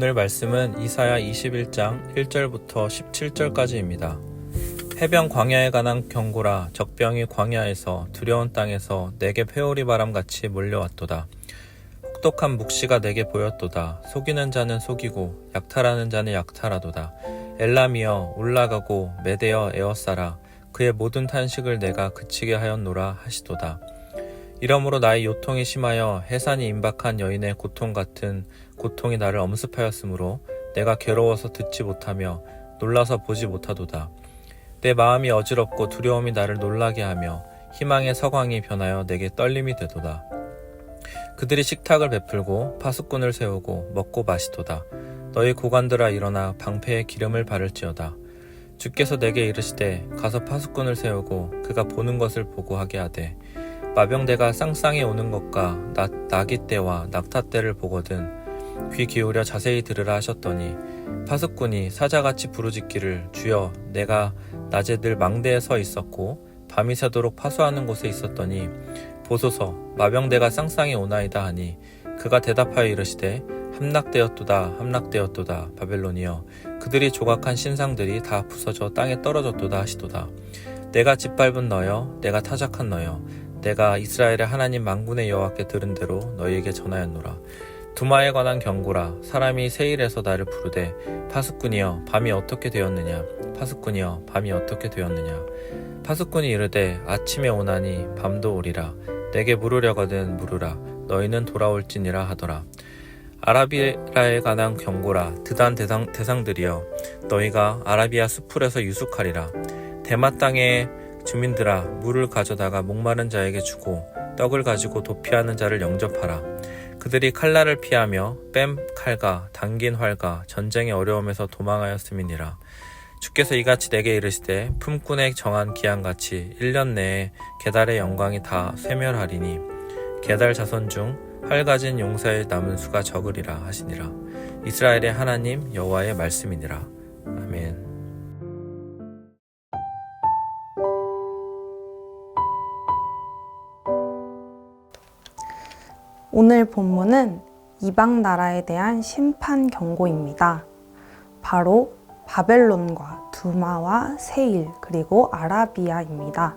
오늘 말씀은 이사야 21장 1절부터 17절까지입니다. 해변 광야에 관한 경고라. 적병이 광야에서 두려운 땅에서 내게 회오리 바람같이 몰려왔도다. 혹독한 묵시가 내게 보였도다. 속이는 자는 속이고 약탈하는 자는 약탈하도다. 엘람이여 올라가고 메대여 에워싸라. 그의 모든 탄식을 내가 그치게 하였노라 하시도다. 이러므로 나의 요통이 심하여 해산이 임박한 여인의 고통 같은 고통이 나를 엄습하였으므로 내가 괴로워서 듣지 못하며 놀라서 보지 못하도다. 내 마음이 어지럽고 두려움이 나를 놀라게 하며 희망의 서광이 변하여 내게 떨림이 되도다. 그들이 식탁을 베풀고 파수꾼을 세우고 먹고 마시도다. 너희 고관들아 일어나 방패에 기름을 바를지어다. 주께서 내게 이르시되 가서 파수꾼을 세우고 그가 보는 것을 보고 하게 하되 마병대가 쌍쌍이 오는 것과 나기 때와 낙타 때를 보거든 귀 기울여 자세히 들으라 하셨더니 파수꾼이 사자같이 부르짖기를 주여 내가 낮에 늘 망대에 서 있었고 밤이 새도록 파수하는 곳에 있었더니 보소서 마병대가 쌍쌍이 오나이다 하니 그가 대답하여 이르시되 함락되었도다 함락되었도다 바벨론이여 그들이 조각한 신상들이 다 부서져 땅에 떨어졌도다 하시도다. 내가 짓밟은 너여 내가 타작한 너여 내가 이스라엘의 하나님 만군의 여호와께 들은 대로 너희에게 전하였노라. 두마에 관한 경고라. 사람이 세일에서 나를 부르되 파수꾼이여 밤이 어떻게 되었느냐 파수꾼이여 밤이 어떻게 되었느냐. 파수꾼이 이르되 아침에 오나니 밤도 오리라. 내게 물으려거든 물으라. 너희는 돌아올지니라 하더라. 아라비아에 관한 경고라. 드단 대상들이여 너희가 아라비아 수풀에서 유숙하리라. 대마 땅의 주민들아 물을 가져다가 목마른 자에게 주고 떡을 가지고 도피하는 자를 영접하라. 그들이 칼날을 피하며 뺨 칼과 당긴 활과 전쟁의 어려움에서 도망하였음이니라. 주께서 이같이 내게 이르시되 품꾼에 정한 기한같이 1년 내에 게달의 영광이 다 쇠멸하리니 게달 자손 중 활 가진 용사의 남은 수가 적으리라 하시니라. 이스라엘의 하나님 여호와의 말씀이니라. 아멘. 오늘 본문은 이방 나라에 대한 심판 경고입니다. 바로 바벨론과 두마와 세일 그리고 아라비아입니다.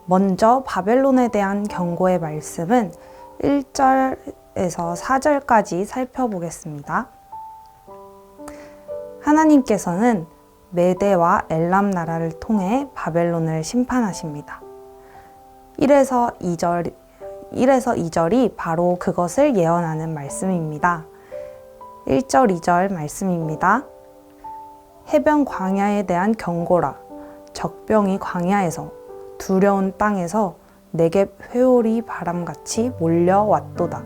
먼저 바벨론에 대한 경고의 말씀은 1절에서 4절까지 살펴보겠습니다. 하나님께서는 메대와 엘람 나라를 통해 바벨론을 심판하십니다. 1에서 2절이 바로 그것을 예언하는 말씀입니다. 1절, 2절 말씀입니다. 해변 광야에 대한 경고라. 적병이 광야에서 두려운 땅에서 내게 회오리 바람같이 몰려왔도다.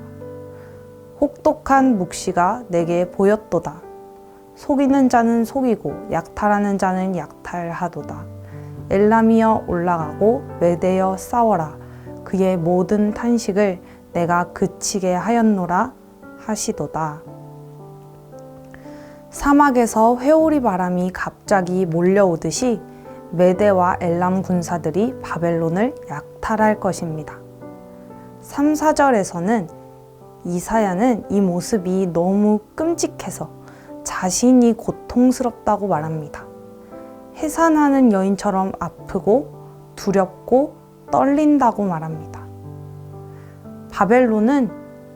혹독한 묵시가 내게 보였도다. 속이는 자는 속이고 약탈하는 자는 약탈하도다. 엘람이여 올라가고 메대여 싸워라. 그의 모든 탄식을 내가 그치게 하였노라 하시도다. 사막에서 회오리 바람이 갑자기 몰려오듯이 메대와 엘람 군사들이 바벨론을 약탈할 것입니다. 3, 4절에서는 이사야는 이 모습이 너무 끔찍해서 자신이 고통스럽다고 말합니다. 해산하는 여인처럼 아프고 두렵고 떨린다고 말합니다. 바벨론은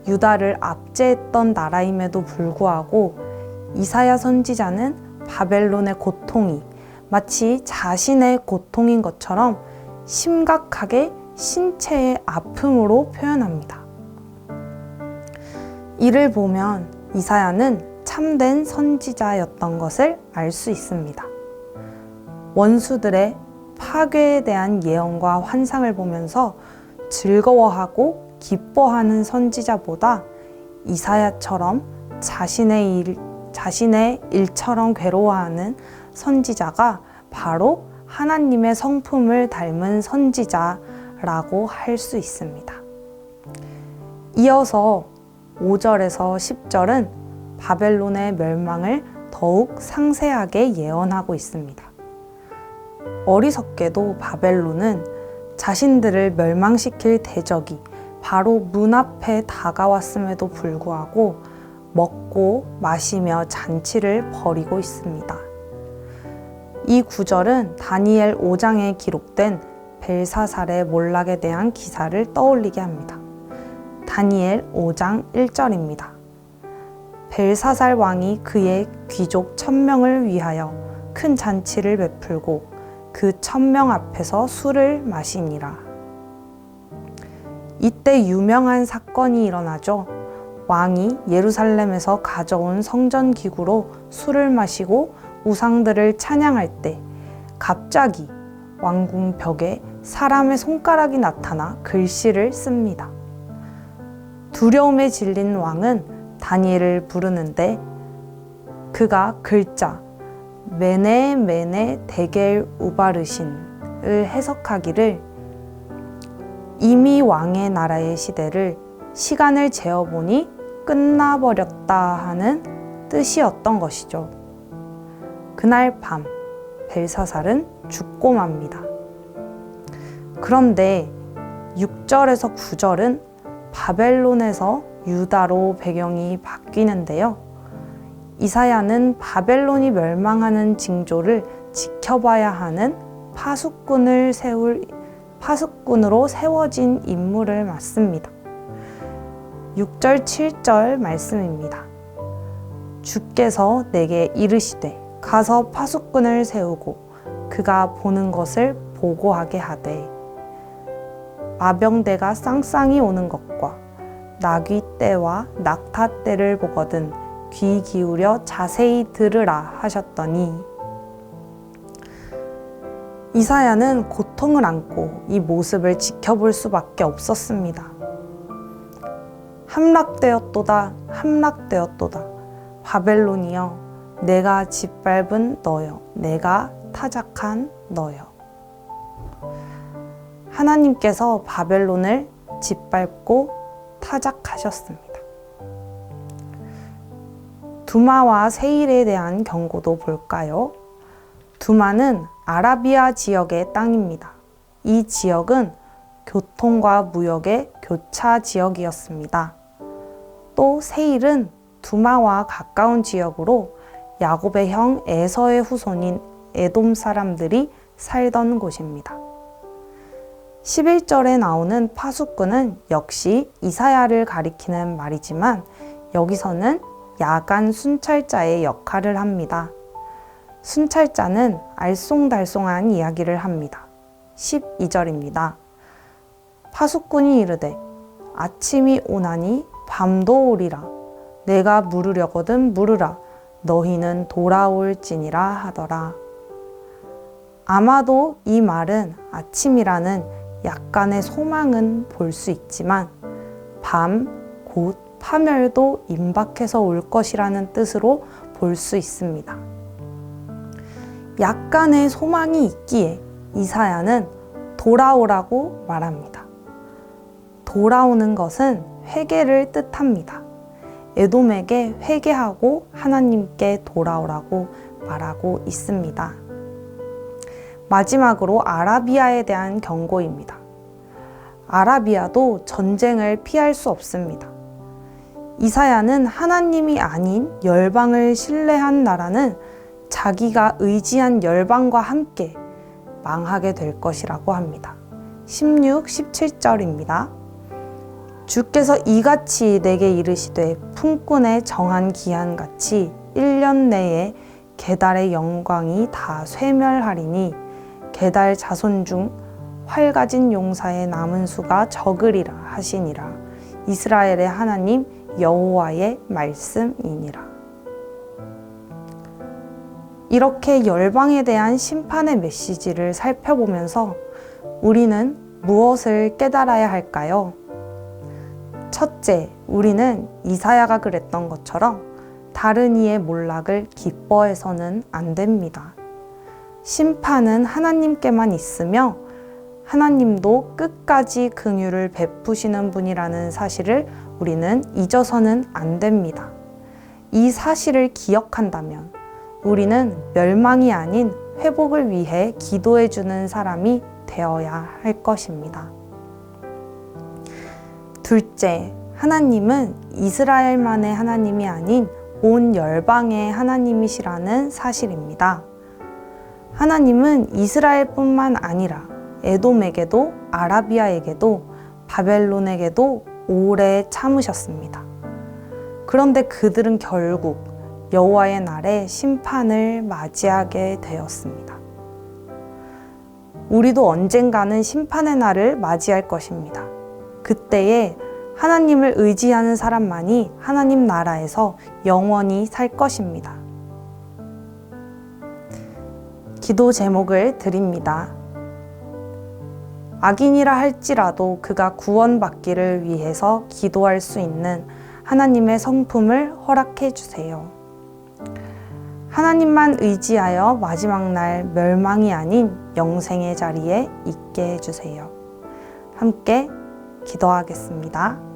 유다를 압제했던 나라임에도 불구하고 이사야 선지자는 바벨론의 고통이 마치 자신의 고통인 것처럼 심각하게 신체의 아픔으로 표현합니다. 이를 보면 이사야는 참된 선지자였던 것을 알 수 있습니다. 원수들의 파괴에 대한 예언과 환상을 보면서 즐거워하고 기뻐하는 선지자보다 이사야처럼 자신의 일처럼 괴로워하는 선지자가 바로 하나님의 성품을 닮은 선지자라고 할 수 있습니다. 이어서 5절에서 10절은 바벨론의 멸망을 더욱 상세하게 예언하고 있습니다. 어리석게도 바벨론은 자신들을 멸망시킬 대적이 바로 문 앞에 다가왔음에도 불구하고 먹고 마시며 잔치를 벌이고 있습니다. 이 구절은 다니엘 5장에 기록된 벨사살의 몰락에 대한 기사를 떠올리게 합니다. 다니엘 5장 1절입니다. 벨사살 왕이 그의 귀족 1000명을 위하여 큰 잔치를 베풀고 그 1000명 앞에서 술을 마시니라. 이때 유명한 사건이 일어나죠. 왕이 예루살렘에서 가져온 성전 기구로 술을 마시고 우상들을 찬양할 때 갑자기 왕궁 벽에 사람의 손가락이 나타나 글씨를 씁니다. 두려움에 질린 왕은 다니엘을 부르는데 그가 글자 메네 메네 데겔 우바르신을 해석하기를 이미 왕의 나라의 시대를 시간을 재어보니 끝나버렸다 하는 뜻이었던 것이죠. 그날 밤 벨사살은 죽고 맙니다. 그런데 6절에서 9절은 바벨론에서 유다로 배경이 바뀌는데요. 이사야는 바벨론이 멸망하는 징조를 지켜봐야 하는 파수꾼으로 세워진 임무를 맡습니다. 6절 7절 말씀입니다. 주께서 내게 이르시되 가서 파수꾼을 세우고 그가 보는 것을 보고하게 하되 마병대가 쌍쌍이 오는 것과 나귀 떼와 낙타 떼를 보거든 귀 기울여 자세히 들으라 하셨더니 이사야는 고통을 안고 이 모습을 지켜볼 수밖에 없었습니다. 함락되었도다 함락되었도다 바벨론이여 내가 짓밟은 너여 내가 타작한 너여. 하나님께서 바벨론을 짓밟고 타작하셨습니다. 두마와 세일에 대한 경고도 볼까요? 두마는 아라비아 지역의 땅입니다. 이 지역은 교통과 무역의 교차 지역이었습니다. 또 세일은 두마와 가까운 지역으로 야곱의 형 에서의 후손인 에돔 사람들이 살던 곳입니다. 11절에 나오는 파수꾼은 역시 이사야를 가리키는 말이지만 여기서는 야간 순찰자의 역할을 합니다. 순찰자는 알쏭달쏭한 이야기를 합니다. 12절입니다. 파수꾼이 이르되 아침이 오나니 밤도 오리라. 내가 물으려거든 물으라. 너희는 돌아올지니라 하더라. 아마도 이 말은 아침이라는 약간의 소망은 볼 수 있지만 밤, 곧 파멸도 임박해서 올 것이라는 뜻으로 볼 수 있습니다. 약간의 소망이 있기에 이사야는 돌아오라고 말합니다. 돌아오는 것은 회개를 뜻합니다. 에돔에게 회개하고 하나님께 돌아오라고 말하고 있습니다. 마지막으로 아라비아에 대한 경고입니다. 아라비아도 전쟁을 피할 수 없습니다. 이사야는 하나님이 아닌 열방을 신뢰한 나라는 자기가 의지한 열방과 함께 망하게 될 것이라고 합니다. 16, 17절입니다. 주께서 이같이 내게 이르시되 품꾼의 정한 기한같이 1년 내에 게달의 영광이 다 쇠멸하리니 게달 자손 중 활 가진 용사의 남은 수가 적으리라 하시니라. 이스라엘의 하나님 여호와의 말씀이니라. 이렇게 열방에 대한 심판의 메시지를 살펴보면서 우리는 무엇을 깨달아야 할까요? 첫째, 우리는 이사야가 그랬던 것처럼 다른 이의 몰락을 기뻐해서는 안 됩니다. 심판은 하나님께만 있으며 하나님도 끝까지 긍휼을 베푸시는 분이라는 사실을 우리는 잊어서는 안 됩니다. 이 사실을 기억한다면 우리는 멸망이 아닌 회복을 위해 기도해주는 사람이 되어야 할 것입니다. 둘째, 하나님은 이스라엘만의 하나님이 아닌 온 열방의 하나님이시라는 사실입니다. 하나님은 이스라엘뿐만 아니라 에돔에게도 아라비아에게도 바벨론에게도 오래 참으셨습니다. 그런데 그들은 결국 여호와의 날에 심판을 맞이하게 되었습니다. 우리도 언젠가는 심판의 날을 맞이할 것입니다. 그때에 하나님을 의지하는 사람만이 하나님 나라에서 영원히 살 것입니다. 기도 제목을 드립니다. 악인이라 할지라도 그가 구원받기를 위해서 기도할 수 있는 하나님의 성품을 허락해 주세요. 하나님만 의지하여 마지막 날 멸망이 아닌 영생의 자리에 있게 해주세요. 함께 기도하겠습니다.